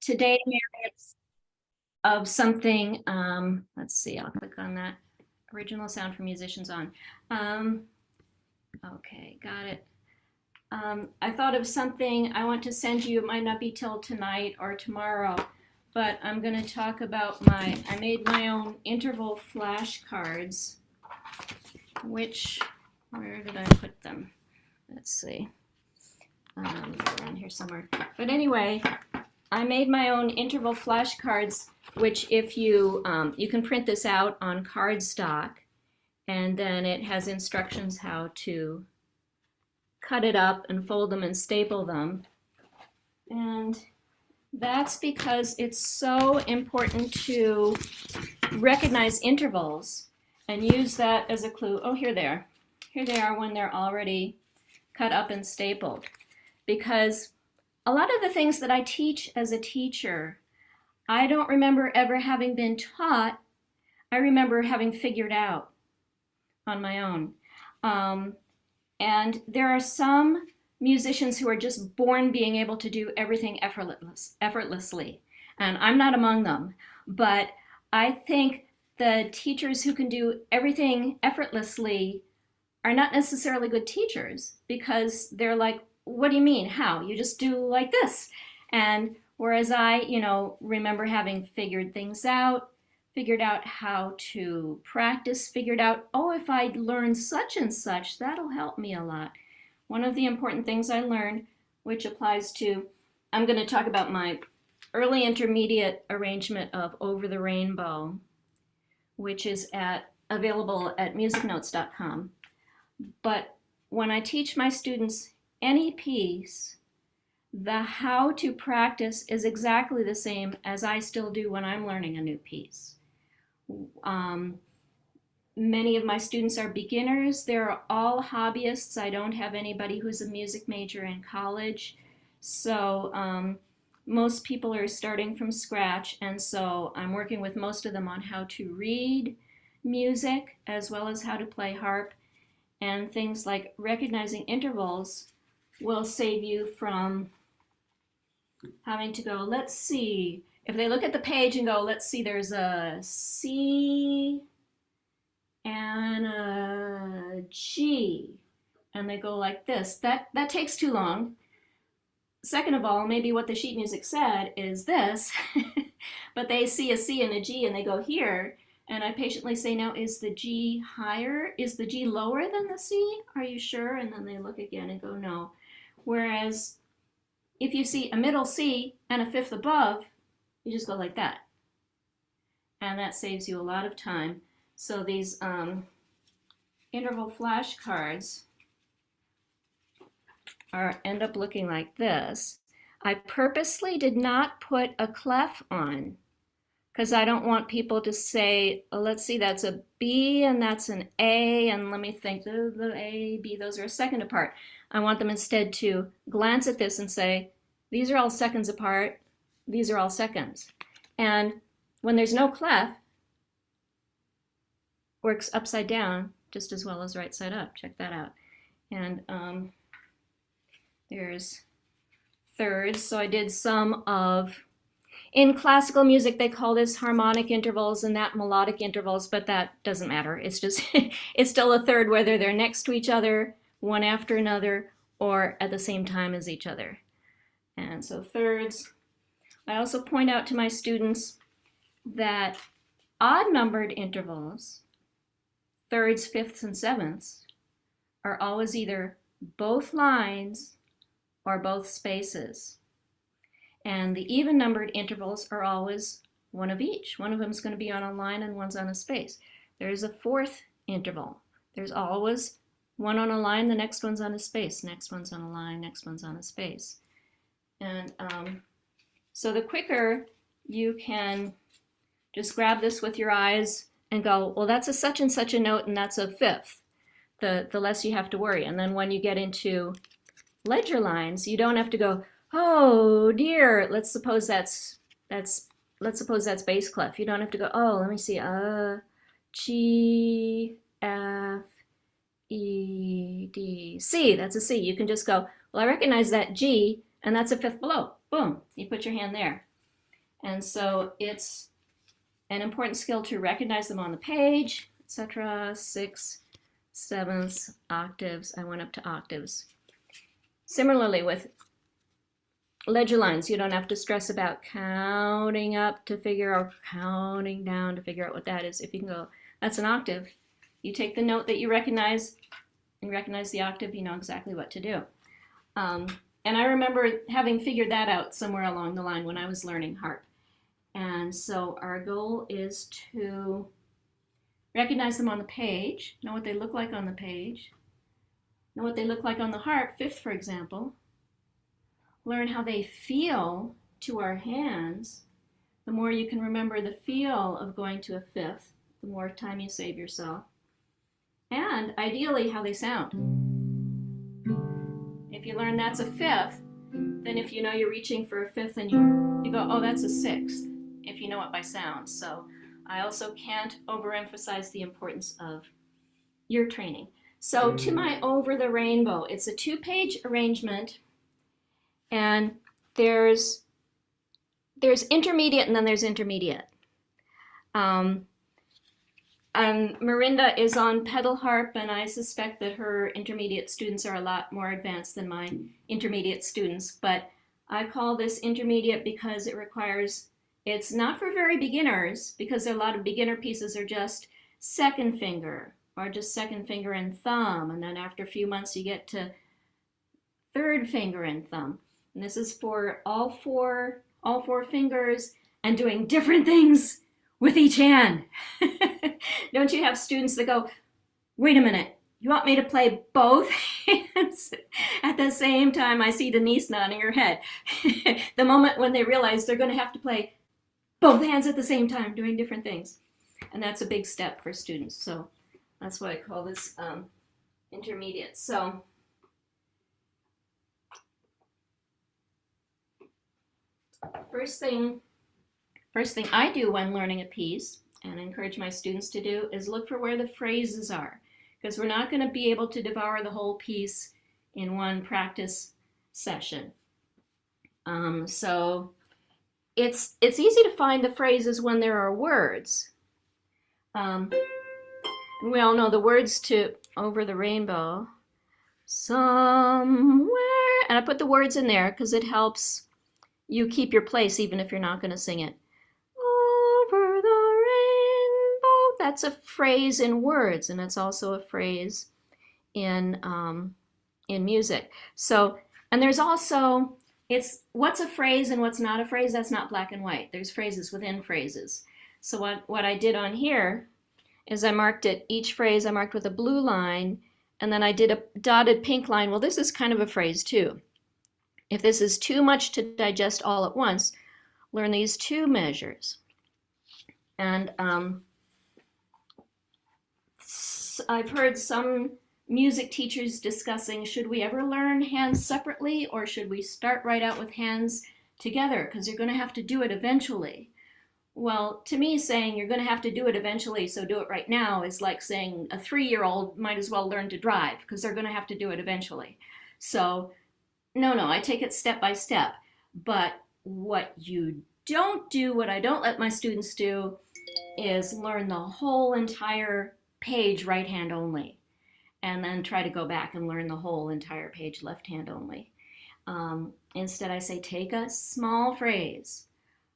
today merits of something, let's see, I'll click on that. Original sound for musicians on. Okay, got it. I thought of something I want to send you. It might not be till tonight or tomorrow, but I'm going to talk about I made my own interval flashcards, where did I put them? Let's see. They're around here somewhere. But anyway, I made my own interval flashcards, which if you can print this out on cardstock, and then it has instructions how to cut it up and fold them and staple them. And that's because it's so important to recognize intervals and use that as a clue. Oh, here they are. Here they are when they're already cut up and stapled. Because a lot of the things that I teach as a teacher, I don't remember ever having been taught. I remember having figured out on my own. And there are some musicians who are just born being able to do everything effortlessly. And I'm not among them. But I think the teachers who can do everything effortlessly are not necessarily good teachers, because they're like, what do you mean? How? You just do like this. And whereas I, remember having figured things out, figured out how to practice, figured out, oh, if I learn such and such, that'll help me a lot. One of the important things I learned, which applies to, I'm going to talk about my early intermediate arrangement of Over the Rainbow, which is available at musicnotes.com. But when I teach my students any piece, the how to practice is exactly the same as I still do when I'm learning a new piece. Many of my students are beginners. They're all hobbyists. I don't have anybody who's a music major in college. So most people are starting from scratch, and so I'm working with most of them on how to read music as well as how to play harp. And things like recognizing intervals will save you from having to go, let's see. If they look at the page and go, let's see, there's a C and a G, and they go like this, that takes too long. Second of all, maybe what the sheet music said is this, but they see a C and a G and they go here, and I patiently say, now, is the G higher? Is the G lower than the C? Are you sure? And then they look again and go, no. Whereas if you see a middle C and a fifth above, you just go like that. And that saves you a lot of time. So these interval flashcards end up looking like this. I purposely did not put a clef on, because I don't want people to say, oh, let's see, that's a B and that's an A, and let me think, the A, B, those are a second apart. I want them instead to glance at this and say, these are all seconds apart, these are all seconds. And when there's no clef, works upside down just as well as right side up. Check that out. And there's thirds. So I did some of, in classical music, they call this harmonic intervals and that melodic intervals, but that doesn't matter. It's just, it's still a third whether they're next to each other, one after another, or at the same time as each other. And so thirds. I also point out to my students that odd numbered intervals, thirds, fifths, and sevenths, are always either both lines or both spaces. And the even numbered intervals are always one of each. One of them is going to be on a line and one's on a space. There's a fourth interval. There's always one on a line, the next one's on a space, next one's on a line, next one's on a space. And so the quicker you can just grab this with your eyes and go, well, that's a such and such a note and that's a fifth, the less you have to worry. And then when you get into ledger lines, you don't have to go, oh dear, let's suppose that's bass clef. You don't have to go, oh, let me see, G, F, E, D, C, that's a C. You can just go, well, I recognize that G, and that's a fifth below. Boom, you put your hand there. And so it's an important skill to recognize them on the page, etc. Sixths, sevenths, octaves. I went up to octaves. Similarly with ledger lines, you don't have to stress about counting up to figure out, counting down to figure out what that is. If you can go, that's an octave. You take the note that you recognize and recognize the octave, you know exactly what to do. And I remember having figured that out somewhere along the line when I was learning harp. And so our goal is to recognize them on the page, know what they look like on the page, know what they look like on the harp, fifth for example, learn how they feel to our hands. The more you can remember the feel of going to a fifth, the more time you save yourself. And ideally how they sound. If you learn that's a fifth, then if you know you're reaching for a fifth and you go, oh, that's a sixth, if you know it by sound. So I also can't overemphasize the importance of your training. So to my Over the Rainbow, it's a 2-page arrangement, and there's intermediate and then there's intermediate. Merynda is on pedal harp, and I suspect that her intermediate students are a lot more advanced than my intermediate students, but I call this intermediate because it requires, it's not for very beginners, because a lot of beginner pieces are just second finger, or just second finger and thumb, and then after a few months you get to third finger and thumb. And this is for all four fingers and doing different things with each hand. Don't you have students that go, wait a minute, you want me to play both hands at the same time? I see Denise nodding her head. The moment when they realize they're going to have to play both hands at the same time doing different things. And that's a big step for students. So that's why I call this intermediate. So first thing I do when learning a piece, and encourage my students to do, is look for where the phrases are, because we're not going to be able to devour the whole piece in one practice session. So it's easy to find the phrases when there are words. We all know the words to Over the Rainbow. Somewhere, and I put the words in there because it helps you keep your place even if you're not going to sing it. Over the rainbow. That's a phrase in words, and it's also a phrase in music. So, and there's also, it's what's a phrase and what's not a phrase. That's not black and white. There's phrases within phrases. So what I did on here is I marked it, each phrase I marked with a blue line, and then I did a dotted pink line. Well, this is kind of a phrase too. If this is too much to digest all at once, learn these 2 measures. And I've heard some music teachers discussing, should we ever learn hands separately, or should we start right out with hands together, because you're going to have to do it eventually. Well, to me, saying you're going to have to do it eventually, so do it right now, is like saying a 3-year-old might as well learn to drive, because they're going to have to do it eventually. So no, I take it step by step. But what you don't do, what I don't let my students do, is learn the whole entire page right hand only, and then try to go back and learn the whole entire page left hand only. Instead, I say take a small phrase,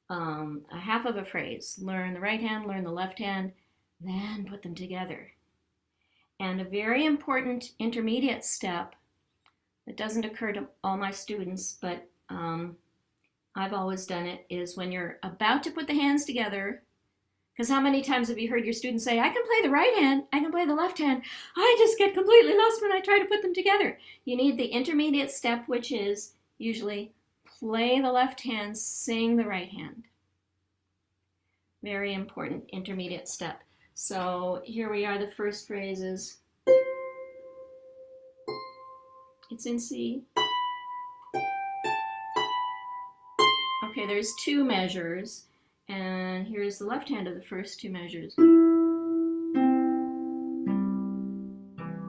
a half of a phrase, learn the right hand, learn the left hand, then put them together. And a very important intermediate step that doesn't occur to all my students, but I've always done it, is when you're about to put the hands together, because how many times have you heard your students say, I can play the right hand, I can play the left hand, I just get completely lost when I try to put them together. You need the intermediate step, which is usually play the left hand, sing the right hand. Very important intermediate step. So here we are, the first phrase is, it's in C. Okay, there's 2 measures, and here's the left hand of the first 2 measures.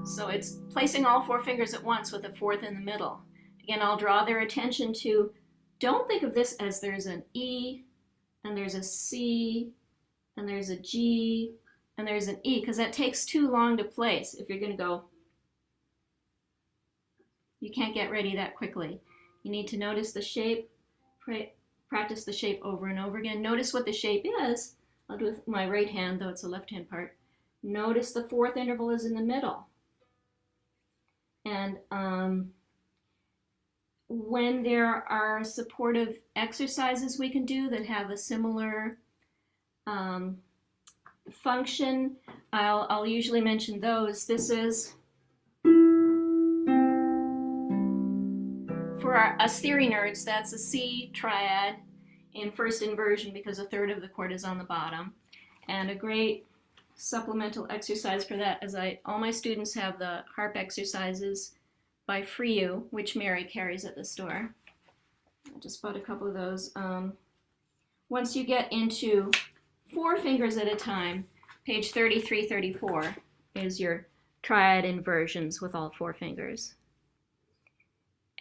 So it's placing all 4 fingers at once with a 4th in the middle. Again, I'll draw their attention to, don't think of this as there's an E, and there's a C, and there's a G, and there's an E, because that takes too long to place. If you're going to go, you can't get ready that quickly. You need to notice the shape, practice the shape over and over again. Notice what the shape is. I'll do it with my right hand, though it's a left-hand part. Notice the fourth interval is in the middle. And when there are supportive exercises we can do that have a similar function, I'll usually mention those. This is for us theory nerds, that's a C triad in first inversion because a third of the chord is on the bottom. And a great supplemental exercise for that is all my students have the harp exercises by Freyu, which Mary carries at the store. I just bought a couple of those. Once you get into 4 fingers at a time, page 33, 34 is your triad inversions with all 4 fingers.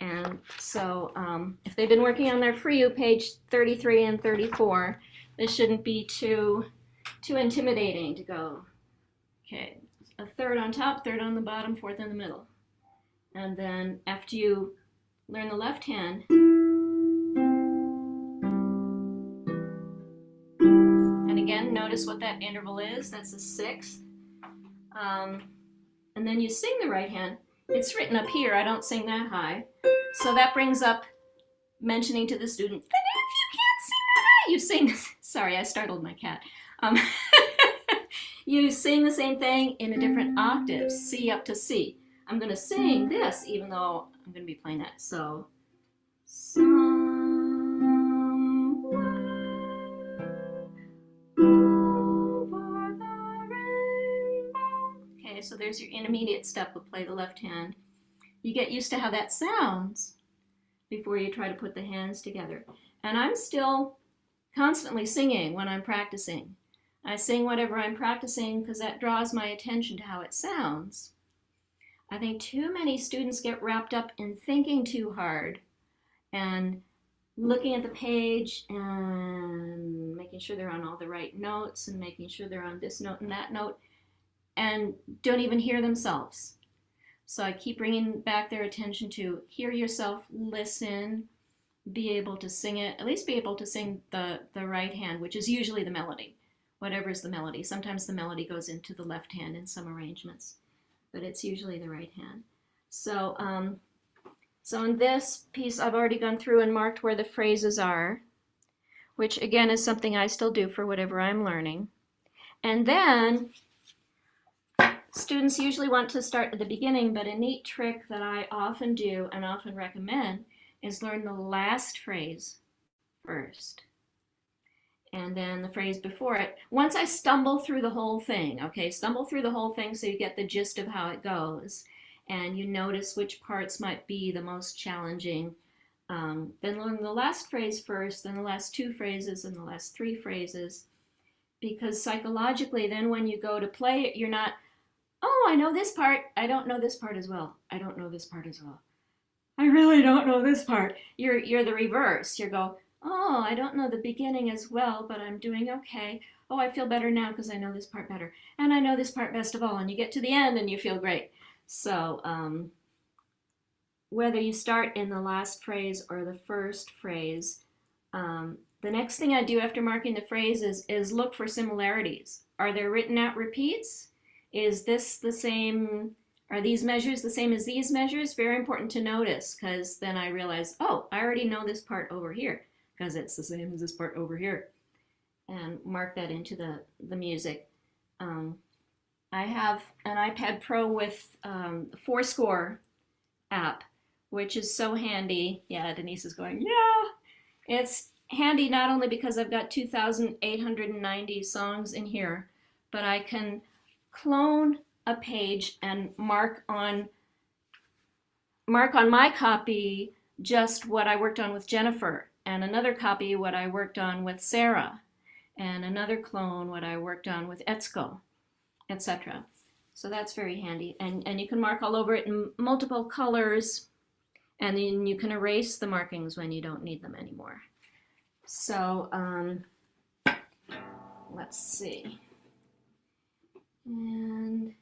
And so if they've been working on their Freyu, page 33 and 34, this shouldn't be too intimidating to go, okay, a third on top, third on the bottom, fourth in the middle. And then after you learn the left hand, and again, notice what that interval is. That's a sixth. And then you sing the right hand. It's written up here. I don't sing that high. So that brings up mentioning to the student, but if you can't sing that high, you sing, sorry, I startled my cat. You sing the same thing in a different octave, C up to C. I'm going to sing this even though I'm going to be playing that. So, over the rainbow. Okay, so there's your intermediate step. We'll play the left hand. You get used to how that sounds before you try to put the hands together. And I'm still constantly singing when I'm practicing. I sing whatever I'm practicing because that draws my attention to how it sounds. I think too many students get wrapped up in thinking too hard and looking at the page and making sure they're on all the right notes and making sure they're on this note and that note and don't even hear themselves. So I keep bringing back their attention to hear yourself, listen, be able to sing it, at least be able to sing the right hand, which is usually the melody, whatever is the melody. Sometimes the melody goes into the left hand in some arrangements, but it's usually the right hand. So, so in this piece, I've already gone through and marked where the phrases are, which again is something I still do for whatever I'm learning. And then students usually want to start at the beginning, but a neat trick that I often do and often recommend is learn the last phrase first and then the phrase before it. Once I stumble through the whole thing, okay, stumble through the whole thing so you get the gist of how it goes and you notice which parts might be the most challenging. Then learn the last phrase first, then the last 2 phrases and the last 3 phrases, because psychologically then when you go to play it, you're not, oh, I know this part. I don't know this part as well. I don't know this part as well. I really don't know this part. You're the reverse. You go, oh, I don't know the beginning as well, but I'm doing okay. Oh, I feel better now because I know this part better. And I know this part best of all. And you get to the end and you feel great. So whether you start in the last phrase or the first phrase, the next thing I do after marking the phrases is look for similarities. Are there written out repeats? Is this the same? Are these measures the same as these measures? Very important to notice, because then I realize, oh, I already know this part over here because it's the same as this part over here, and mark that into the music. I have an iPad Pro with the Fourscore app, which is so handy. Yeah, Denise is going, yeah. It's handy not only because I've got 2,890 songs in here, but I can clone a page and mark on my copy just what I worked on with Jennifer, and another copy what I worked on with Sarah, and another clone what I worked on with Etsko, etc. So that's very handy, and you can mark all over it in multiple colors, and then you can erase the markings when you don't need them anymore. So let's see. And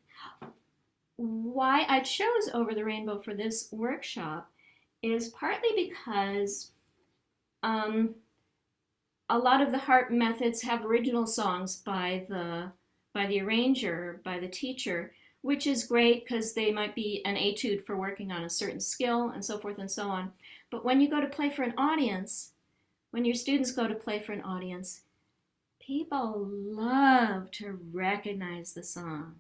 why I chose Over the Rainbow for this workshop is partly because a lot of the harp methods have original songs by the arranger, by the teacher, which is great because they might be an etude for working on a certain skill and so forth and so on. But when you go to play for an audience, when your students go to play for an audience, people love to recognize the song.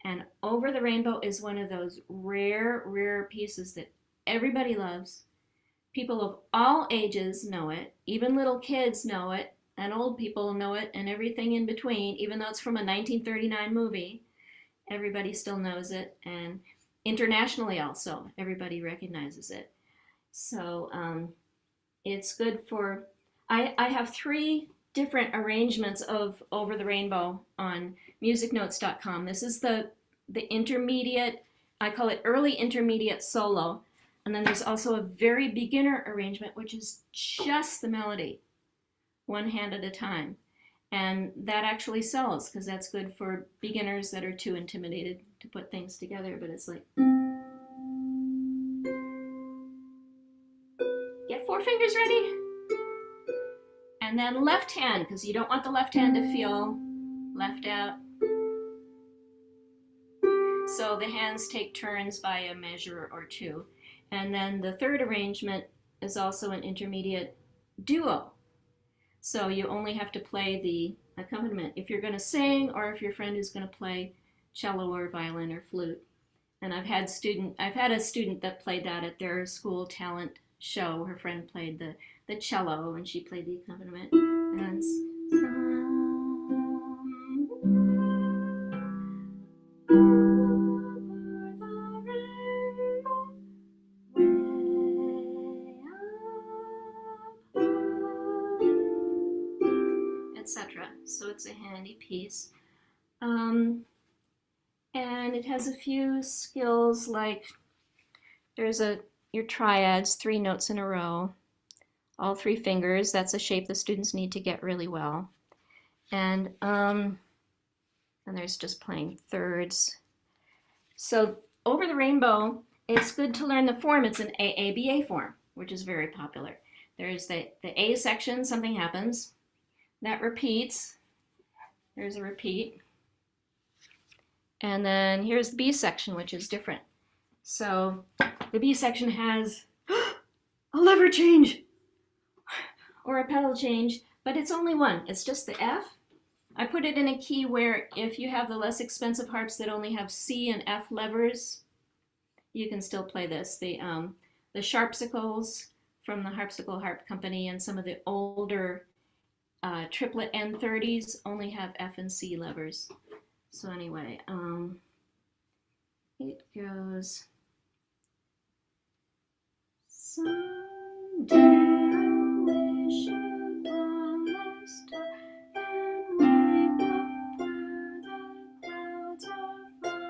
And Over the Rainbow is one of those rare pieces that everybody loves. People of all ages know it. Even little kids know it, and old people know it, and everything in between. Even though it's from a 1939 movie, everybody still knows it. And internationally also, everybody recognizes it. So it's good for, I have 3 different arrangements of Over the Rainbow on musicnotes.com. This is the intermediate, I call it early intermediate solo. And then there's also a very beginner arrangement, which is just the melody, one hand at a time. And that actually sells because that's good for beginners that are too intimidated to put things together. But it's like, get 4 fingers ready. And then left hand, because you don't want the left hand to feel left out. So the hands take turns by a measure or 2. And then the third arrangement is also an intermediate duo. So you only have to play the accompaniment if you're going to sing or if your friend is going to play cello or violin or flute. And I've had a student that played that at their school talent show. Her friend played the cello and she played the accompaniment. And etc. So it's a handy piece. And it has a few skills like there's your triads, 3 notes in a row, all 3 fingers. That's a shape the students need to get really well. And there's just playing thirds. So Over the Rainbow, it's good to learn the form. It's an AABA form, which is very popular. There's the A section, something happens. That repeats. There's a repeat. And then here's the B section, which is different. So the B section has a lever change or a pedal change, but it's only one. It's just the F. I put it in a key where if you have the less expensive harps that only have C and F levers, you can still play this. The Sharpsicles from the Harpsicle Harp Company and some of the older triplet N30s only have F and C levers. So anyway, it goes, someday I wish upon a star and wake up where the clouds are far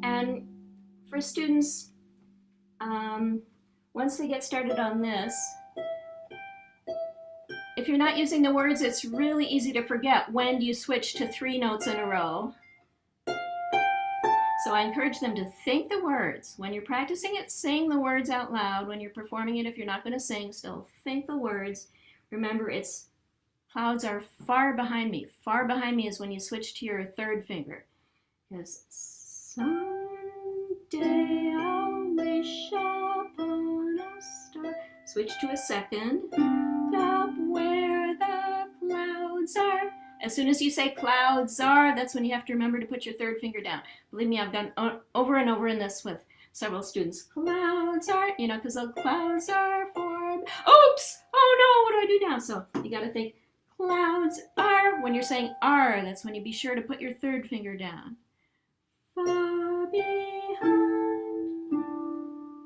And for students, once they get started on this, if you're not using the words, it's really easy to forget when you switch to 3 notes in a row. So I encourage them to think the words. When you're practicing it, sing the words out loud. When you're performing it, if you're not going to sing, still think the words. Remember, it's clouds are far behind me. Far behind me is when you switch to your 3rd finger. Because someday I'll wish upon a star. Switch to a 2nd. Up where the clouds are. As soon as you say clouds are, that's when you have to remember to put your 3rd finger down. Believe me, I've done over and over in this with several students. Clouds are, because the clouds are formed. Oops! Oh no, what do I do now? So you got to think clouds are when you're saying R, that's when you be sure to put your third finger down. Far behind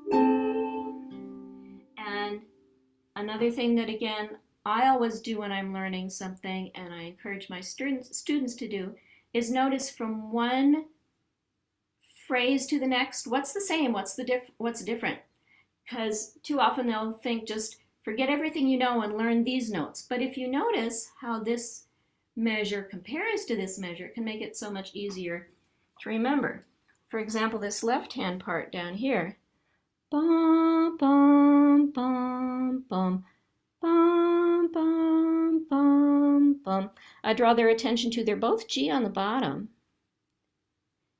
me. And another thing that, again, I always do when I'm learning something, and I encourage my students to do, is notice from one phrase to the next, what's the same, what's different? Because too often they'll think just forget everything you know and learn these notes. But if you notice how this measure compares to this measure, it can make it so much easier to remember. For example, this left-hand part down here. Bum, bum, bum, bum, bum, bum, bum, bum. I draw their attention to, they're both G on the bottom.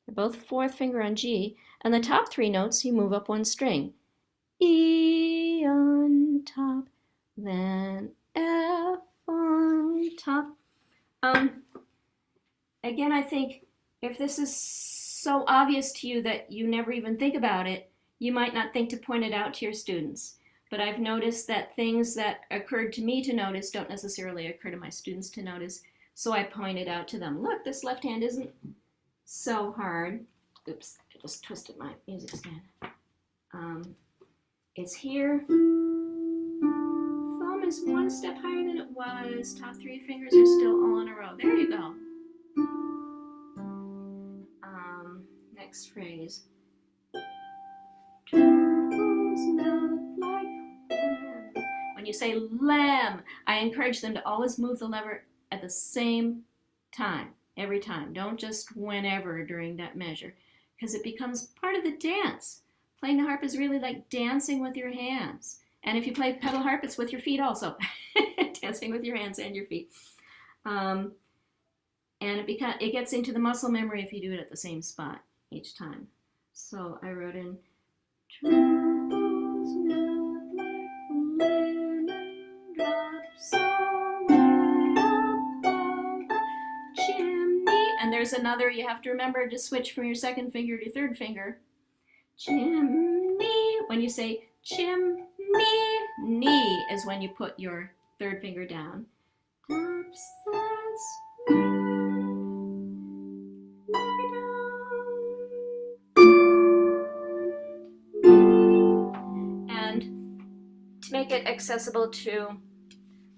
They're both fourth finger on G. And the top three notes, you move up one string. E on top, then F on top. Again, I think if this is so obvious to you that you never even think about it, you might not think to point it out to your students. But I've noticed that things that occurred to me to notice don't necessarily occur to my students to notice, so I point it out to them. Look, this left hand isn't so hard. Oops, I just twisted my music stand. It's here. Thumb is one step higher than it was. Top three fingers are still all in a row. There you go. Next phrase. When you say lem, I encourage them to always move the lever at the same time, every time. Don't just whenever during that measure, because it becomes part of the dance. Playing the harp is really like dancing with your hands. And if you play pedal harp, it's with your feet also. Dancing with your hands and your feet. And it gets into the muscle memory if you do it at the same spot each time. So I wrote in, troubles melt like lemon drops away above the chimney. And there's another, you have to remember to switch from your second finger to third finger. Chimney. When you say chimney, knee is when you put your third finger down. Drops that and to make it accessible to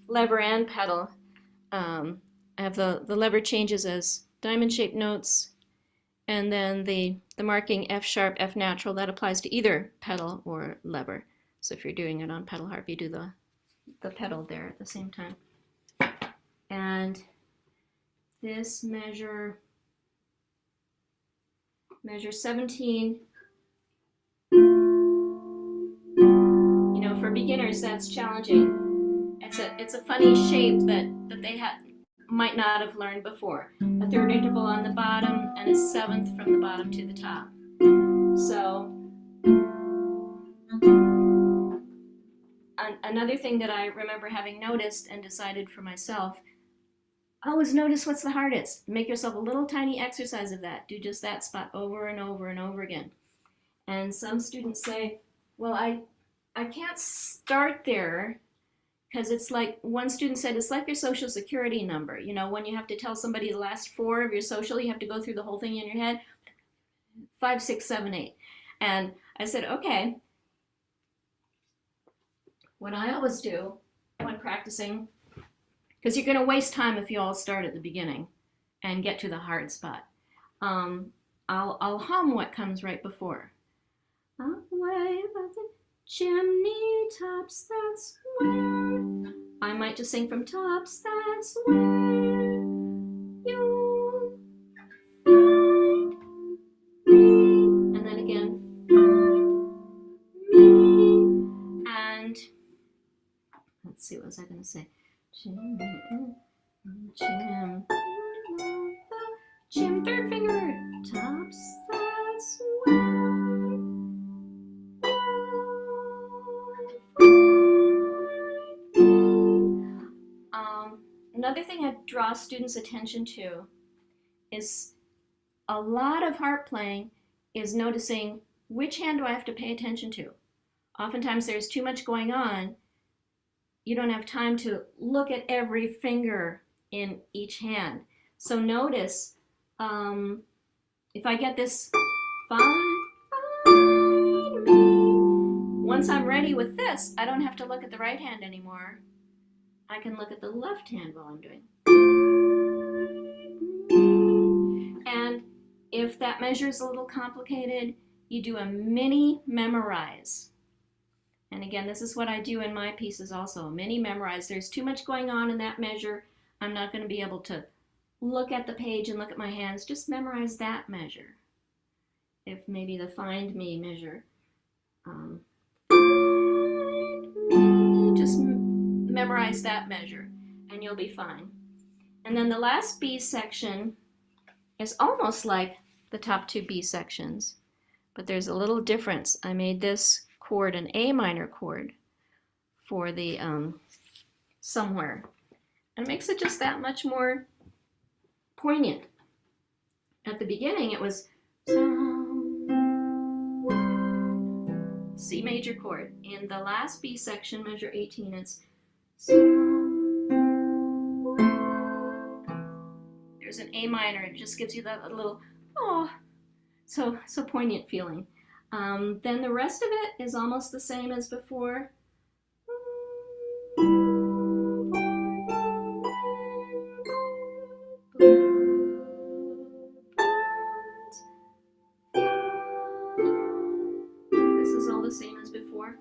lever and pedal, I have the lever changes as diamond-shaped notes, and then the marking F sharp, F natural, that applies to either pedal or lever. So if you're doing it on pedal harp, you do the pedal there at the same time. And this measure 17. You know, for beginners, that's challenging. It's a funny shape that they might not have learned before. A third interval on the bottom and a seventh from the bottom to the top. So another thing that I remember having noticed and decided for myself, always notice what's the hardest. Make yourself a little tiny exercise of that. Do just that spot over and over and over again. And some students say, well, I can't start there, because it's like, one student said, it's like your social security number. You know, when you have to tell somebody the last four of your social, you have to go through the whole thing in your head. 5, 6, 7, 8. And I said, okay. What I always do when practicing, because you're going to waste time if you all start at the beginning and get to the hard spot. I'll hum what comes right before. Up way above the chimney tops, that's where. I might just sing from tops, that's where you'll find me. And then again, find me. And let's see, what was I going to say? Chim, third finger, tops, that's where. Another thing I draw students' attention to is a lot of harp playing is noticing which hand do I have to pay attention to. Oftentimes there's too much going on. You don't have time to look at every finger in each hand. So notice, if I get this find me, once I'm ready with this, I don't have to look at the right hand anymore. I can look at the left hand while I'm doing. And if that measure is a little complicated, you do a mini memorize. And again, this is what I do in my pieces also, a mini memorize. There's too much going on in that measure. I'm not going to be able to look at the page and look at my hands. Just memorize that measure. If maybe the find me measure. Just memorize that measure and you'll be fine. And then the last B section is almost like the top two B sections, but there's a little difference. I made this chord an A minor chord for the somewhere. And it makes it just that much more poignant. At the beginning it was C major chord. In the last B section, measure 18, it's there's an A minor. It just gives you that little, oh, so poignant feeling. Then the rest of it is almost the same as before. This is all the same as before.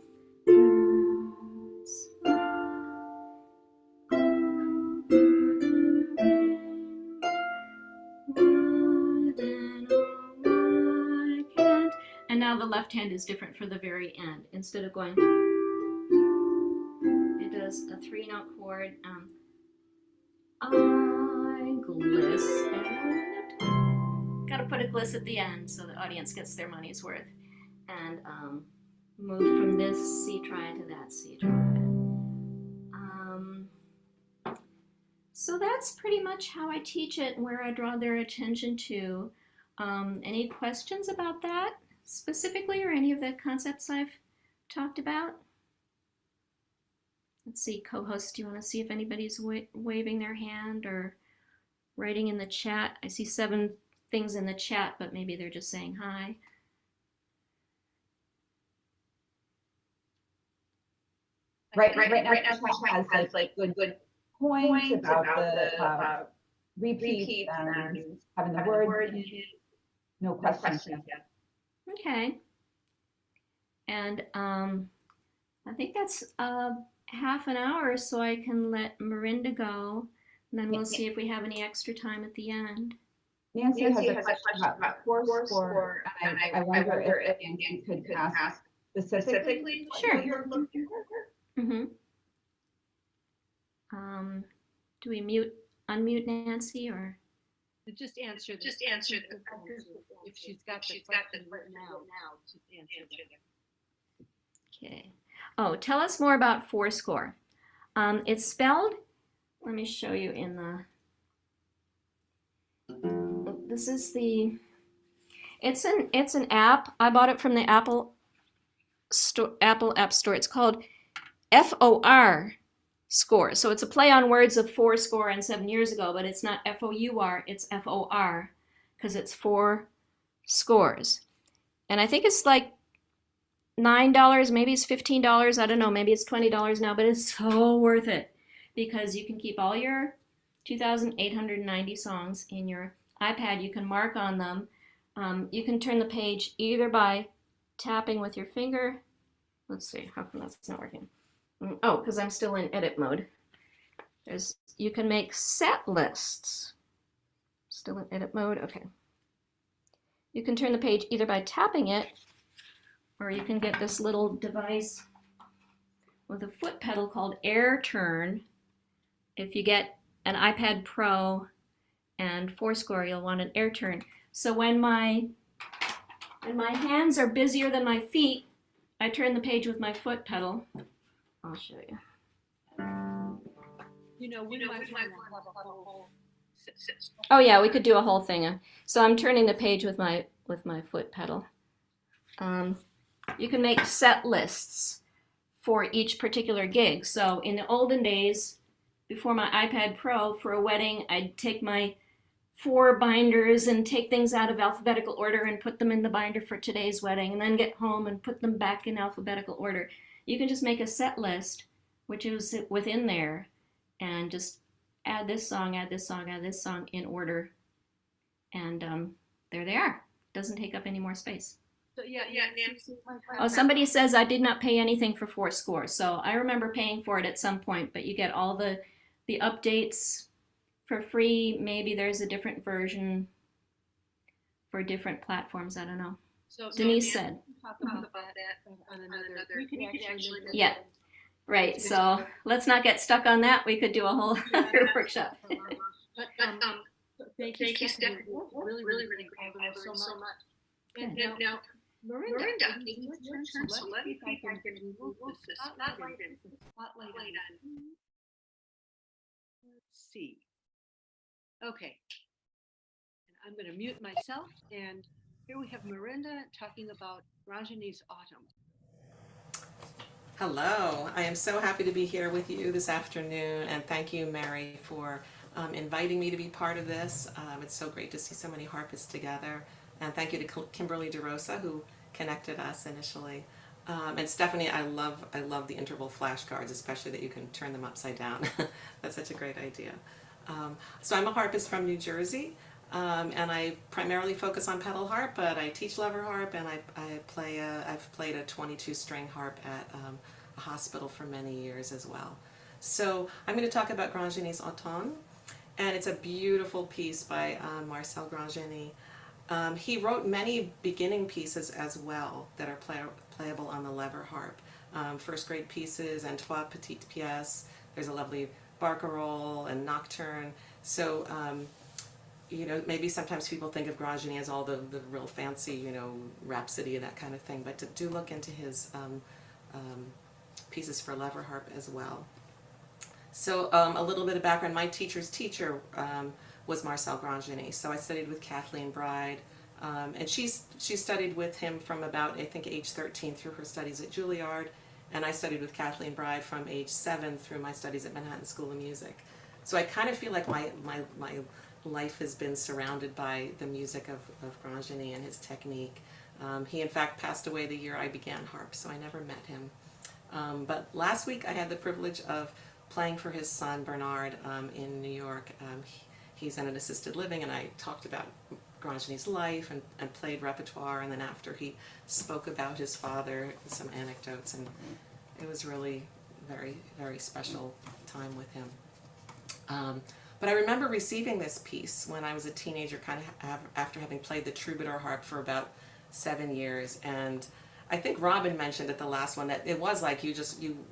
And now the left hand is different for the very end. Instead of going, it does a 3-note chord. I glisten. Gotta put a gliss at the end so the audience gets their money's worth. And move from this C triad to that C triad. So that's pretty much how I teach it and where I draw their attention to. Any questions about that specifically, or any of the concepts I've talked about? Let's see, co-hosts, do you want to see if anybody's waving their hand or writing in the chat? I see 7 things in the chat, but maybe they're just saying hi. Right now has like good points about the repeat and having the word. No questions yet. Okay. And I think that's half an hour, so I can let Merynda go, and then we'll see if we have any extra time at the end. Nancy has a question about course score, and I wonder if you could ask specifically. Sure. Do we unmute Nancy, or? Just answer the if she's got the question written out now to answer them. Okay. Oh, tell us more about Fourscore. It's spelled, let me show you in the, this is the, it's an app. I bought it from the Apple App Store. It's called FOR Score. So it's a play on words of Fourscore and 7 years ago, but it's not FOUR, it's FOR, because it's 4 scores. And I think it's like $9, maybe it's $15, I don't know, maybe it's $20 now, but it's so worth it because you can keep all your 2,890 songs in your iPad. You can mark on them. You can turn the page either by tapping with your finger. Let's see, how come that's not working? Oh, because I'm still in edit mode. You can make set lists. Still in edit mode, okay. You can turn the page either by tapping it, or you can get this little device with a foot pedal called Air Turn. If you get an iPad Pro and Fourscore, you'll want an Air Turn. So when my hands are busier than my feet, I turn the page with my foot pedal. I'll show you. You know, we might have a whole. Oh yeah, we could do a whole thing. So I'm turning the page with my foot pedal. You can make set lists for each particular gig. So in the olden days, before my iPad Pro for a wedding, I'd take my 4 binders and take things out of alphabetical order and put them in the binder for today's wedding, and then get home and put them back in alphabetical order. You can just make a set list, which is within there, and just add this song, add this song, add this song in order, and there they are. Doesn't take up any more space. So yeah, Oh, somebody says I did not pay anything for Fourscore. So I remember paying for it at some point, but you get all the updates for free. Maybe there's a different version for different platforms. I don't know. So Denise said. Talk about that on another. We could actually make Yeah. Right. So let's not get stuck on that. We could do a whole other workshop. But thank you, Stephanie. Really great. I learned so much. And now, Merynda, it's your turn. So let me see if I can remove the spotlight on. Let's see. Okay. And I'm going to mute myself. And here we have Merynda talking about Grandjany's Autumn. Hello, I am so happy to be here with you this afternoon, and thank you, Mary, for inviting me to be part of this. It's so great to see so many harpists together, and thank you to Kimberly DeRosa, who connected us initially. And Stephanie, I love the interval flashcards, especially that you can turn them upside down. That's such a great idea. So I'm a harpist from New Jersey, and I primarily focus on pedal harp, but I teach lever harp, and I've played a 22-string harp at a hospital for many years as well. So I'm going to talk about Grandjany's Automne, and it's a beautiful piece by Marcel Grandjany. He wrote many beginning pieces as well that are playable on the lever harp. First grade pieces and trois petites pièces. There's a lovely barcarolle and nocturne. So you know, maybe sometimes people think of Grandjany as all the real fancy, you know, Rhapsody and that kind of thing, but do look into his pieces for lever harp as well. So a little bit of background, my teacher's teacher was Marcel Grandjany, so I studied with Kathleen Bride, and she studied with him from about, I think, age 13 through her studies at Juilliard, and I studied with Kathleen Bride from age 7 through my studies at Manhattan School of Music. So I kind of feel like my life has been surrounded by the music of Grandjany and his technique. He in fact passed away the year I began harp, so I never met him. But last week I had the privilege of playing for his son Bernard in New York. He's in an assisted living, and I talked about Grandjany's life and played repertoire, and then after he spoke about his father, some anecdotes, and it was really very, very special time with him. But I remember receiving this piece when I was a teenager, kind of after having played the troubadour harp for about 7 years, and I think Robin mentioned at the last one that it was like you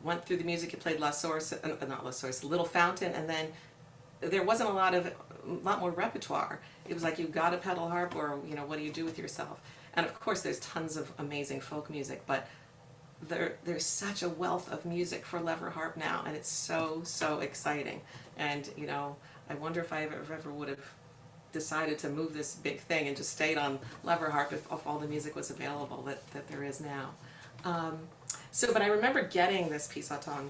went through the music, you played La Source, not La Source, Little Fountain, and then there wasn't a lot more repertoire. It was like you got a pedal harp, or you know, what do you do with yourself? And of course there's tons of amazing folk music, but there's such a wealth of music for lever harp now, and it's so exciting. And you know, I wonder if I ever would have decided to move this big thing and just stayed on lever harp if all the music was available that there is now. But I remember getting this piece Automne,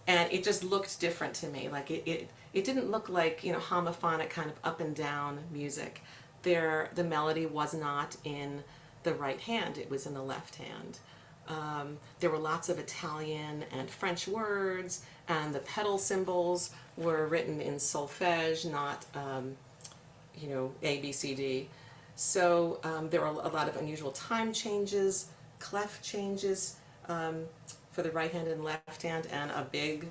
and it just looked different to me. Like it didn't look like, you know, homophonic kind of up and down music. The melody was not in the right hand, it was in the left hand. There were lots of Italian and French words, and the pedal symbols were written in solfège, not you know, A, B, C, D. So there were a lot of unusual time changes, clef changes for the right hand and left hand, and a big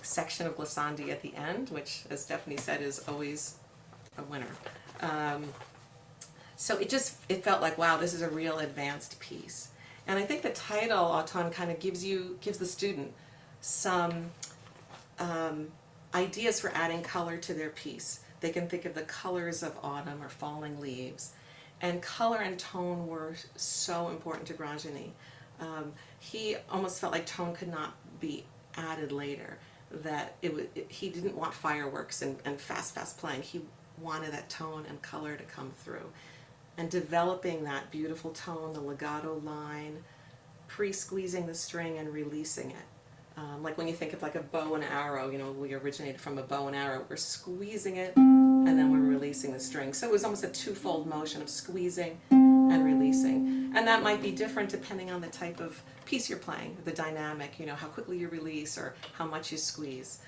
section of glissandi at the end, which, as Stephanie said, is always a winner. So it felt like, wow, this is a real advanced piece. And I think the title, Automne, kind of gives the student some ideas for adding color to their piece. They can think of the colors of autumn or falling leaves. And color and tone were so important to Grandjany. He almost felt like tone could not be added later, that he didn't want fireworks and fast playing. He wanted that tone and color to come through. And developing that beautiful tone, the legato line, pre-squeezing the string and releasing it. Like when you think of like a bow and arrow, you know, we originated from a bow and arrow. We're squeezing it and then we're releasing the string. So it was almost a twofold motion of squeezing and releasing. And that might be different depending on the type of piece you're playing, the dynamic, you know, how quickly you release or how much you squeeze.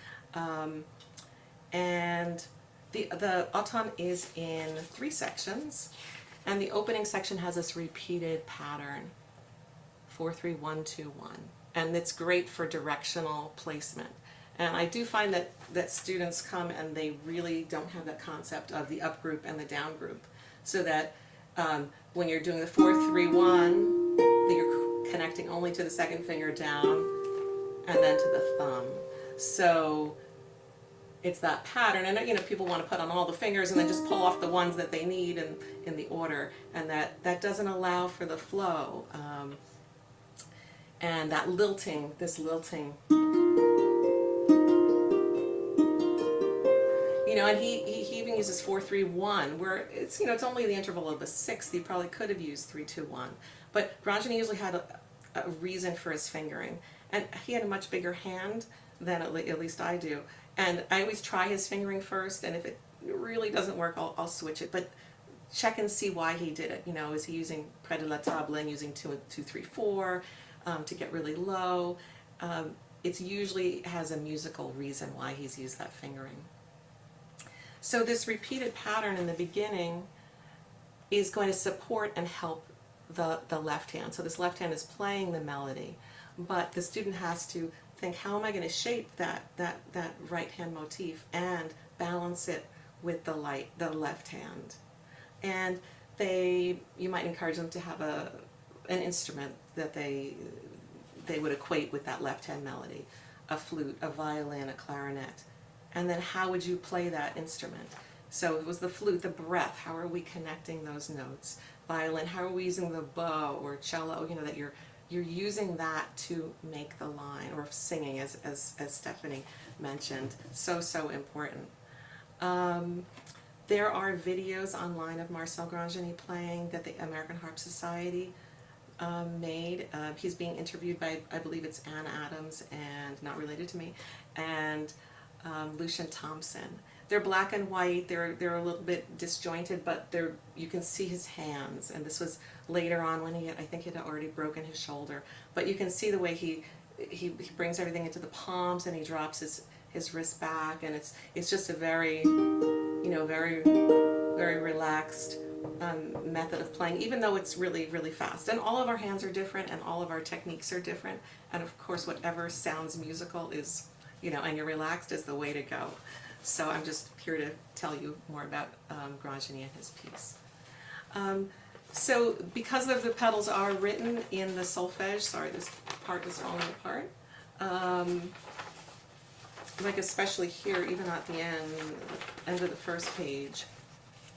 And the Automne is in 3 sections, and the opening section has this repeated pattern, 4-3-1-2-1, and it's great for directional placement. And I do find that students come and they really don't have that concept of the up group and the down group, so that when you're doing the 4-3-1, that you're connecting only to the second finger down and then to the thumb. So it's that pattern, and you know, people want to put on all the fingers and then just pull off the ones that they need in the order, and that doesn't allow for the flow. And that lilting, this lilting, you know, and he even uses 4-3-1, where it's, you know, it's only the interval of a sixth. He probably could have used 3-2-1, but Grandjany usually had a reason for his fingering, and he had a much bigger hand than at least I do. And I always try his fingering first, and if it really doesn't work, I'll switch it. But check and see why he did it. You know, is he using près de la table and using 2-3-4 to get really low? It usually has a musical reason why he's used that fingering. So this repeated pattern in the beginning is going to support and help the left hand. So this left hand is playing the melody, but the student has to think, how am I going to shape that right hand motif and balance it with the left hand? And you might encourage them to have an instrument that they would equate with that left hand melody, a flute, a violin, a clarinet. And then how would you play that instrument? So it was the flute, the breath, how are we connecting those notes? Violin, how are we using the bow or cello, you know, that you're using that to make the line, or singing, as Stephanie mentioned. So important. There are videos online of Marcel Grandjany playing that the American Harp Society made. He's being interviewed by, I believe it's Ann Adams, and not related to me, and Lucian Thompson. They're black and white. They're a little bit disjointed, but you can see his hands. And this was later on when I think he had already broken his shoulder. But you can see the way he brings everything into the palms, and he drops his wrist back, and it's just a very, you know, very relaxed method of playing, even though it's really fast. And all of our hands are different, and all of our techniques are different. And of course, whatever sounds musical is, you know, and you're relaxed, is the way to go. So I'm just here to tell you more about Grandjany and his piece. So because of the pedals are written in the solfège, sorry, this part is falling apart. Like especially here, even at the end of the first page,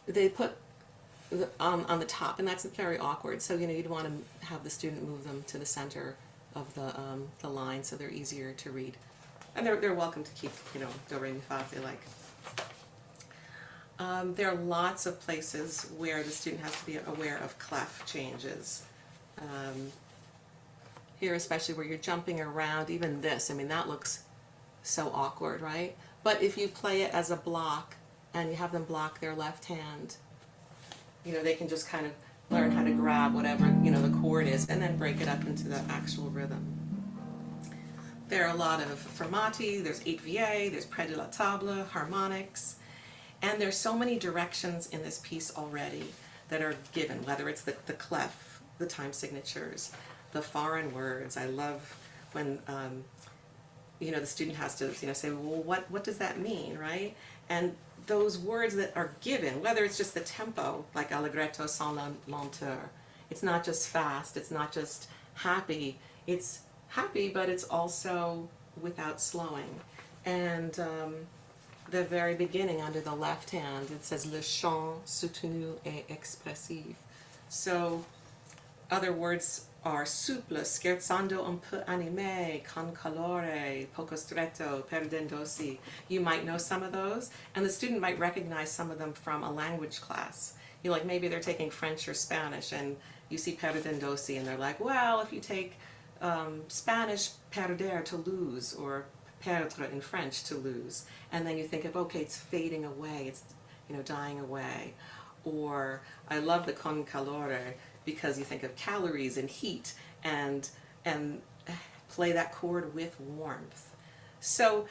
they put on the top, and that's very awkward. So you know, you'd want to have the student move them to the center of the line so they're easier to read. And they're welcome to keep, you know, do, re, mi, fa if they like. There are lots of places where the student has to be aware of clef changes. Here especially where you're jumping around, even this, I mean, that looks so awkward, right? But if you play it as a block and you have them block their left hand, you know, they can just kind of learn how to grab whatever, you know, the chord is, and then break it up into the actual rhythm. There are a lot of fermati, there's 8-va, there's près de la table, harmonics, and there's so many directions in this piece already that are given, whether it's the clef, the time signatures, the foreign words. I love when you know, the student has to, you know, say, well, what does that mean, right? And those words that are given, whether it's just the tempo, like allegretto sans lenteur, it's not just fast, it's not just happy, it's happy, but it's also without slowing. And the very beginning, under the left hand, it says le chant soutenu et expressif. So other words are souple, scherzando un peu animé, con calore, poco stretto, perdendosi. You might know some of those, and the student might recognize some of them from a language class. You know, like maybe they're taking French or Spanish, and you see perdendosi, and they're like, well, if you take Spanish perder, to lose, or perdre in French, to lose. And then you think of, okay, it's fading away, it's, you know, dying away. Or I love the con calore because you think of calories and heat, and play that chord with warmth. So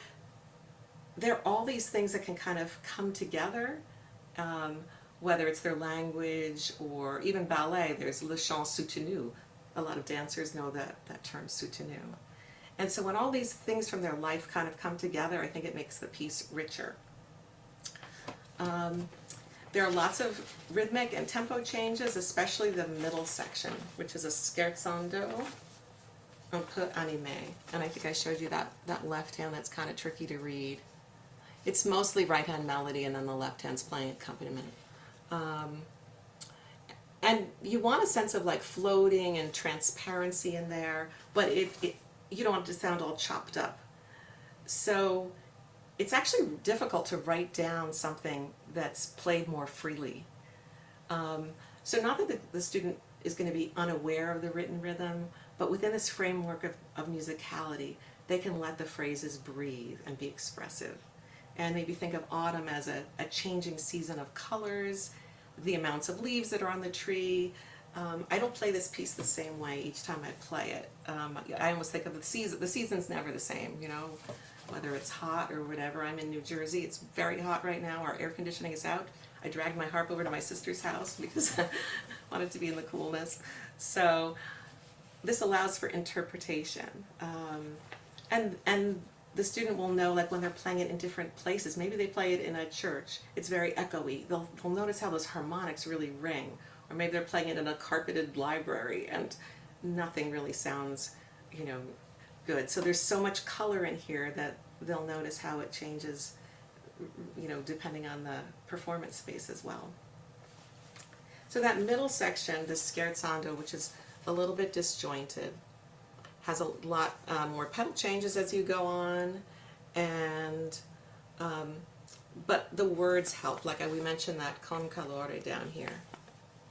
there are all these things that can kind of come together, whether it's their language or even ballet. There's le chant soutenu. A lot of dancers know that term, soutenu. And so when all these things from their life kind of come together, I think it makes the piece richer. There are lots of rhythmic and tempo changes, especially the middle section, which is a scherzando un peu animé. And I think I showed you that left hand that's kind of tricky to read. It's mostly right hand melody, and then the left hand's playing accompaniment. And you want a sense of like floating and transparency in there, but you don't want it to sound all chopped up. So it's actually difficult to write down something that's played more freely. So not that the student is going to be unaware of the written rhythm, but within this framework of musicality, they can let the phrases breathe and be expressive. And maybe think of autumn as a changing season of colors, the amounts of leaves that are on the tree. I don't play this piece the same way each time I play it. I almost think of the season. The season's never the same, you know, whether it's hot or whatever. I'm in New Jersey. It's very hot right now. Our air conditioning is out. I dragged my harp over to my sister's house because I wanted to be in the coolness. So this allows for interpretation. And the student will know, like when they're playing it in different places, maybe they play it in a church, it's very echoey. They'll notice how those harmonics really ring. Or maybe they're playing it in a carpeted library and nothing really sounds, you know, good. So there's so much color in here that they'll notice how it changes, you know, depending on the performance space as well. So that middle section, the scherzando, which is a little bit disjointed, has a lot more pedal changes as you go on, and but the words help. Like we mentioned that con calore down here.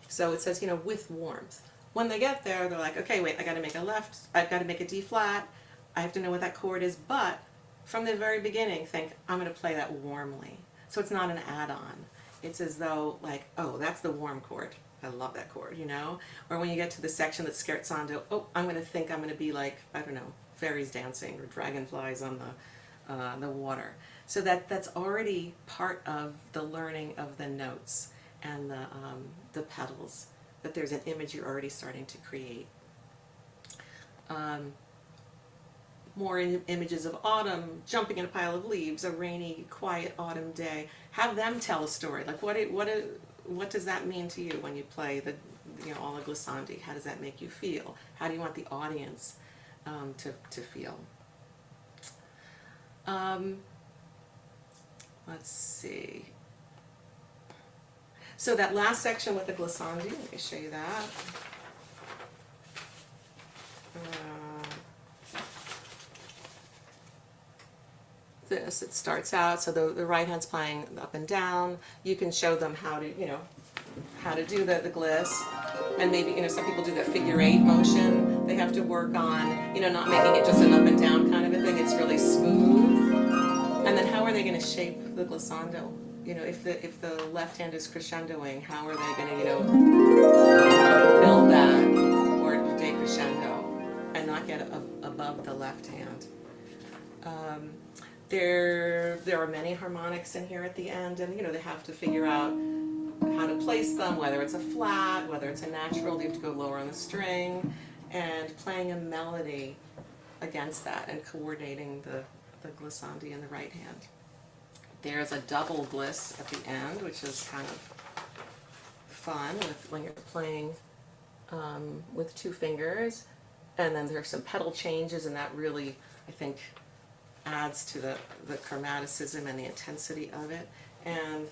So it says, you know, with warmth. When they get there, they're like, okay, wait, I got to make a left, I've got to make a D flat, I have to know what that chord is, but from the very beginning, think, I'm going to play that warmly. So it's not an add-on. It's as though, like, oh, that's the warm chord. I love that chord, you know? Or when you get to the section that's scherzando, oh, I'm going to think I'm going to be like, I don't know, fairies dancing or dragonflies on the water. So that's already part of the learning of the notes and the pedals, that there's an image you're already starting to create. More images of autumn, jumping in a pile of leaves, a rainy, quiet autumn day. Have them tell a story. Like what does that mean to you when you play the, you know, alla glissandi? How does that make you feel? How do you want the audience to feel? Let's see. So that last section with the glissandi, let me show you that. This, it starts out, so the right hand's playing up and down. You can show them how to, you know, how to do the gliss, and maybe, you know, some people do that figure 8 motion. They have to work on, you know, not making it just an up and down kind of a thing. It's really smooth. And then how are they going to shape the glissando? You know, if the left hand is crescendoing, how are they going to, you know, build that or decrescendo and not get above the left hand? There are many harmonics in here at the end, and you know, they have to figure out how to place them, whether it's a flat, whether it's a natural, they have to go lower on the string, and playing a melody against that and coordinating the glissandi in the right hand. There's a double gliss at the end, which is kind of fun when you're playing with 2 fingers, and then there's some pedal changes, and that really, I think, adds to the chromaticism and the intensity of it. And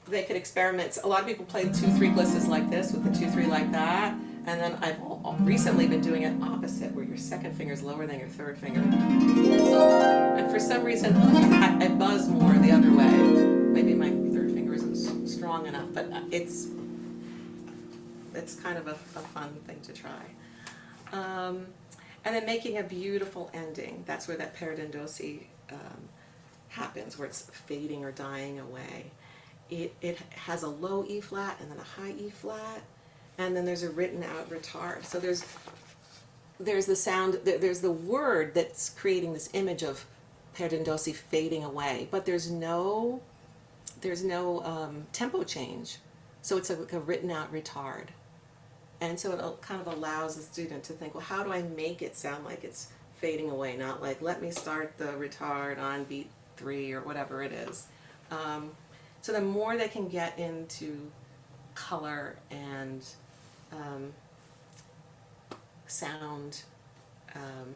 they could experiment. A lot of people play 2-3 glisses like this with the 2-3 like that, and then I've recently been doing it opposite, where your second finger is lower than your third finger. And for some reason, I buzz more the other way. Maybe my third finger isn't strong enough, but it's kind of a fun thing to try. and then making a beautiful ending. That's where that paradendosy happens, where it's fading or dying away. It has a low E flat and then a high E flat, and then there's a written out retard. So there's the sound, there's the word that's creating this image of paradendosy fading away, but there's no tempo change. So it's like a written out retard. And so it kind of allows the student to think, well, how do I make it sound like it's fading away? Not like, let me start the retard on beat 3 or whatever it is. So the more they can get into color and sound,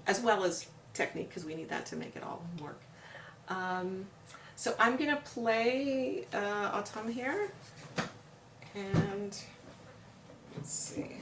as well as technique, because we need that to make it all work. So I'm going to play Automne here, and let's see.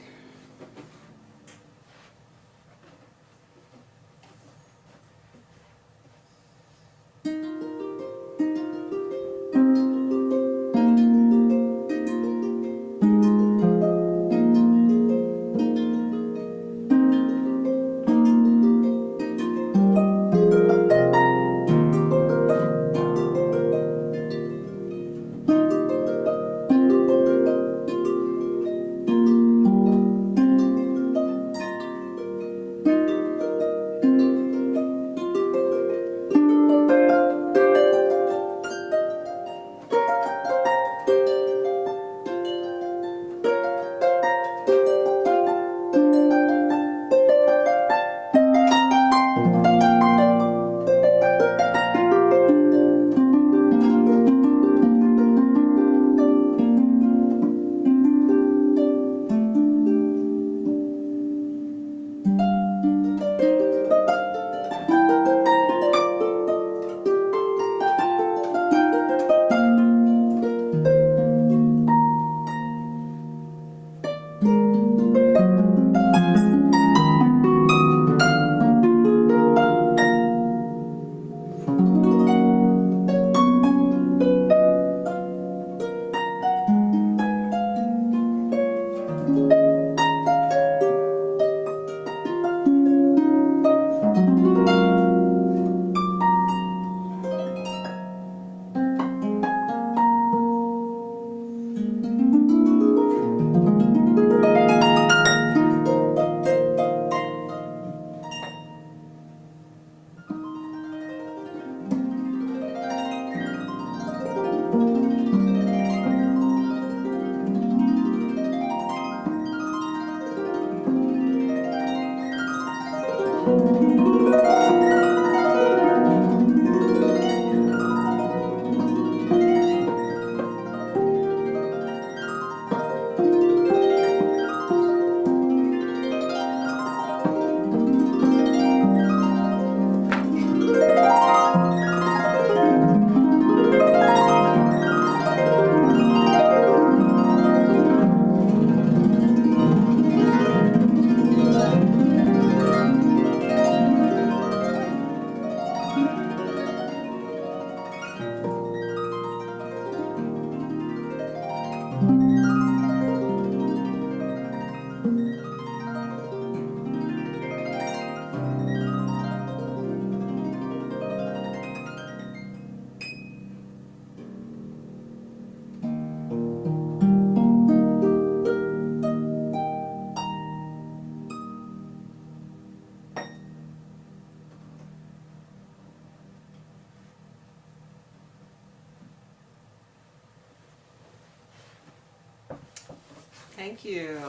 Thank you.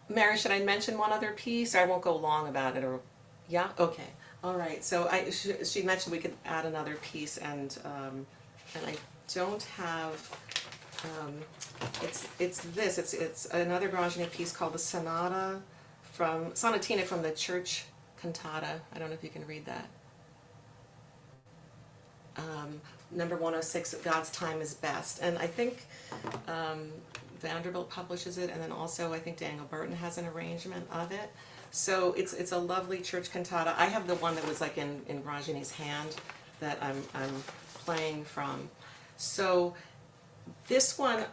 Mary, should I mention one other piece? I won't go long about it, or yeah, okay, all right. So she mentioned we could add another piece, and I don't have. It's another Grandjany piece called the Sonatina from the Church Cantata. I don't know if you can read that. Number 106, God's Time is Best. And I think Vanderbilt publishes it, and then also I think Daniel Burton has an arrangement of it. So it's a lovely church cantata. I have the one that was like in Grandjany's hand that I'm playing from. So this one,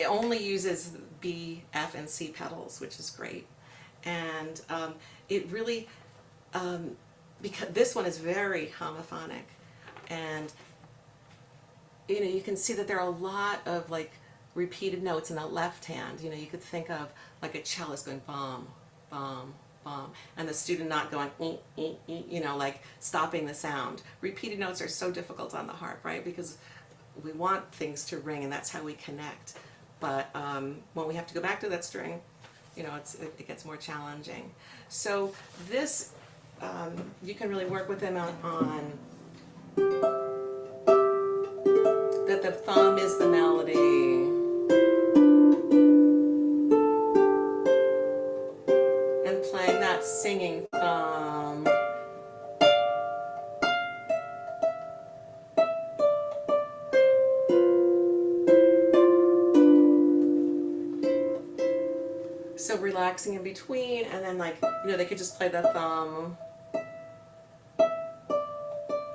it only uses B, F, and C pedals, which is great. And it really, because this one is very homophonic, and you can see that there are a lot of like repeated notes in the left hand. You could think of like a cellist going bum, bum, bum, and the student not going, like stopping the sound. Repeated notes are so difficult on the harp, right? Because we want things to ring, and that's how we connect. But when we have to go back to that string, it gets more challenging. So this, you can really work with them on that the thumb is the melody. And playing that singing thumb. So relaxing in between, and then they could just play the thumb.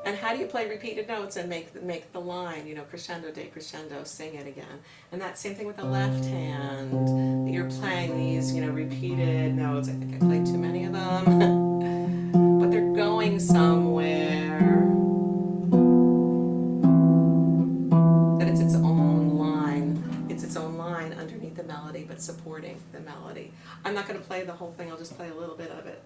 And how do you play repeated notes and make the line, crescendo, decrescendo, sing it again? And that same thing with the left hand. You're playing these, repeated notes. I think I played too many of them. But they're going somewhere. That it's its own line. It's its own line underneath the melody, but supporting the melody. I'm not going to play the whole thing. I'll just play a little bit of it.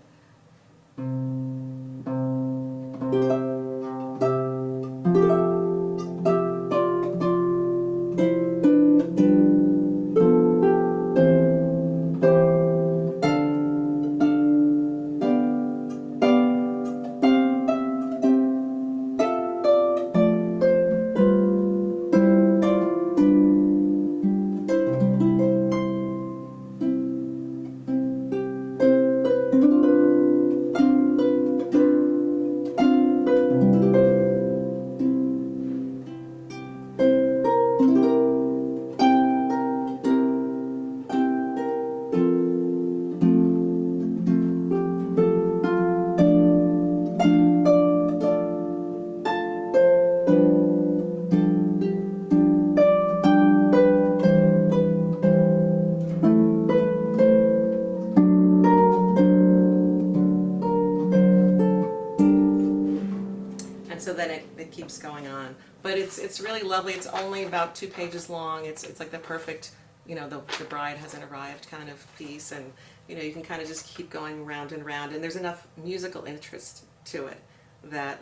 So then it keeps going on, but it's really lovely. It's only about 2 pages long. It's like the perfect, the bride hasn't arrived kind of piece, and you can kind of just keep going round and round, and there's enough musical interest to it that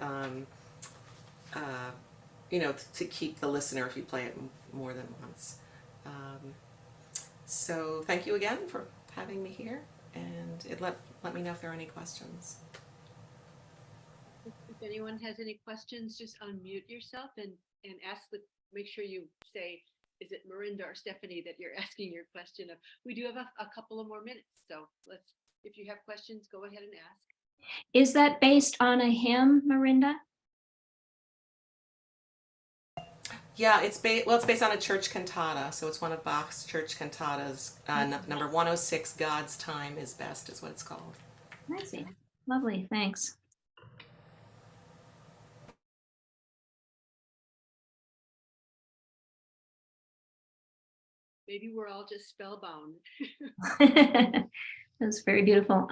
to keep the listener if you play it more than once. So thank you again for having me here, and let me know if there are any questions. If anyone has any questions, just unmute yourself and make sure you say, is it Merynda or Stephanie that you're asking your question of. We do have a couple of more minutes, so if you have questions, go ahead and ask. Is that based on a hymn, Merynda? Yeah, it's based on a church cantata, so it's one of Bach's church cantatas. Number 106, God's Time is Best, is what it's called. I see. Lovely, thanks. Maybe we're all just spellbound. That's very beautiful.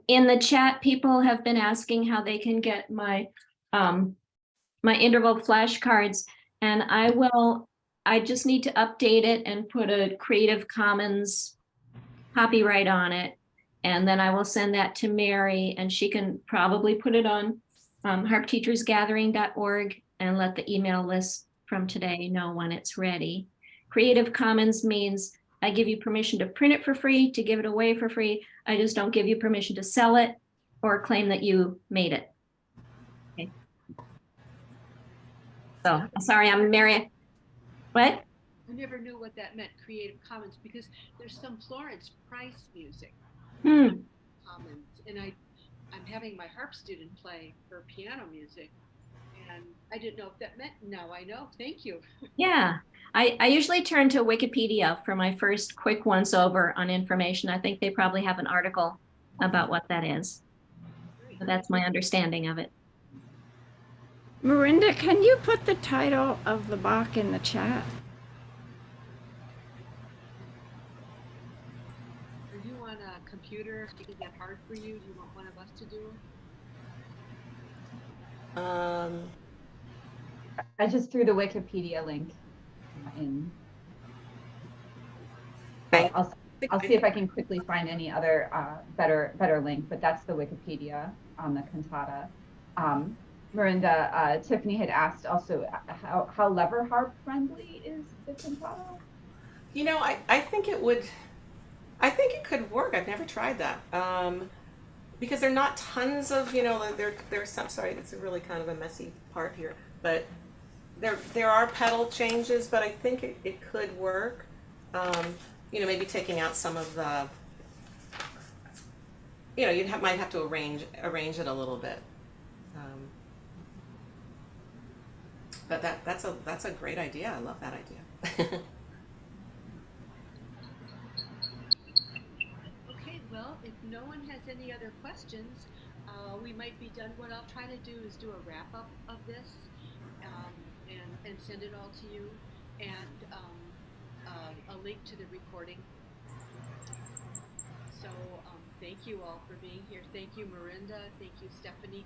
In the chat, people have been asking how they can get my my interval flashcards, and I just need to update it and put a Creative Commons copyright on it, and then I will send that to Mary, and she can probably put it on harpteachersgathering.org and let the email list from today know when it's ready. Creative Commons means I give you permission to print it for free, to give it away for free. I just don't give you permission to sell it or claim that you made it. Okay. So sorry, I'm Mary. What? I never knew what that meant, Creative Commons, because there's some Florence Price music. Commons, and I'm having my harp student play her piano music, and I didn't know if that meant. Now I know. Thank you. Yeah, I usually turn to Wikipedia for my first quick once over on information. I think they probably have an article about what that is. But that's my understanding of it. Merynda, can you put the title of the Bach in the chat? computer? Is that hard for you? Do you want one of us to do it? I just threw the Wikipedia link in. Thank- I'll see if I can quickly find any other better link, but that's the Wikipedia on the cantata. Merynda, Tiffany had asked also how lever harp friendly is the cantata? You know, I think it would. I think it could work. I've never tried that. Because they're not tons of, you know, there's some. Sorry, it's a really kind of a messy part here, but there are pedal changes, but I think it could work. You know, maybe taking out some of the. You know, might have to arrange it a little bit. But that's a great idea. I love that idea. Okay, well, if no one has any other questions, we might be done. What I'll try to do is do a wrap up of this and send it all to you, and a link to the recording. So thank you all for being here. Thank you, Merynda. Thank you, Stephanie.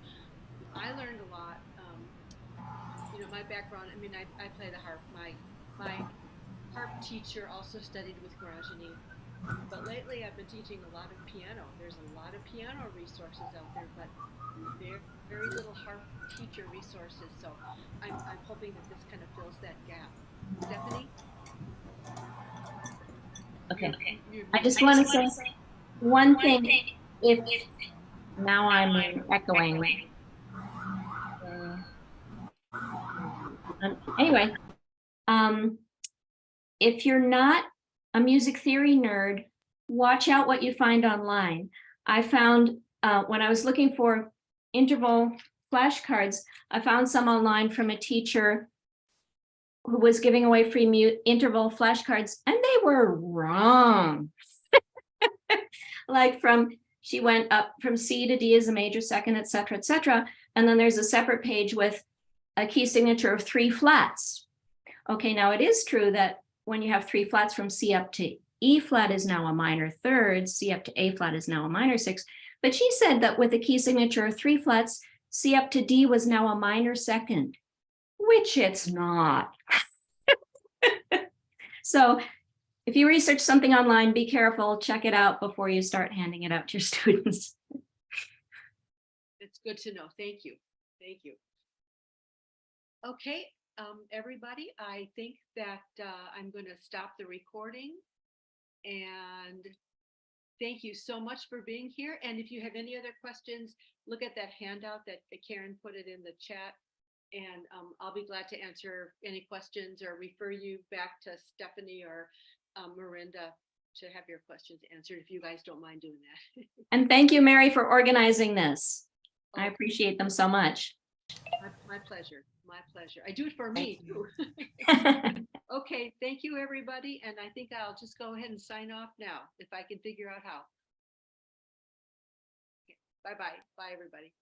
I learned a lot. You know, my background, I mean, I play the harp. My harp teacher also studied with Grandjany. But lately I've been teaching a lot of piano. There's a lot of piano resources out there, but very little harp teacher resources. So I'm hoping that this kind of fills that gap. Stephanie? Okay. I just want to say one thing. If now I'm echoing. Anyway, if you're not a music theory nerd, watch out what you find online. I found when I was looking for interval flashcards, I found some online from a teacher who was giving away free interval flashcards, and they were wrong. Like she went up from C to D as a major second, et cetera, et cetera. And then there's a separate page with a key signature of 3 flats. Okay, now it is true that when you have 3 flats from C up to E flat is now a minor third, C up to A flat is now a minor 6. But she said that with a key signature of 3 flats, C up to D was now a minor second, which it's not. So if you research something online, be careful, check it out before you start handing it out to your students. It's good to know. Thank you. Thank you. Okay, everybody, I think that I'm going to stop the recording. And thank you so much for being here. And if you have any other questions, look at that handout that Karen put it in the chat. And I'll be glad to answer any questions or refer you back to Stephanie or Merynda to have your questions answered if you guys don't mind doing that. And thank you, Mary, for organizing this. I appreciate them so much. My pleasure. My pleasure. I do it for me too. Okay, thank you, everybody. And I think I'll just go ahead and sign off now if I can figure out how. Okay, bye-bye. Bye, everybody.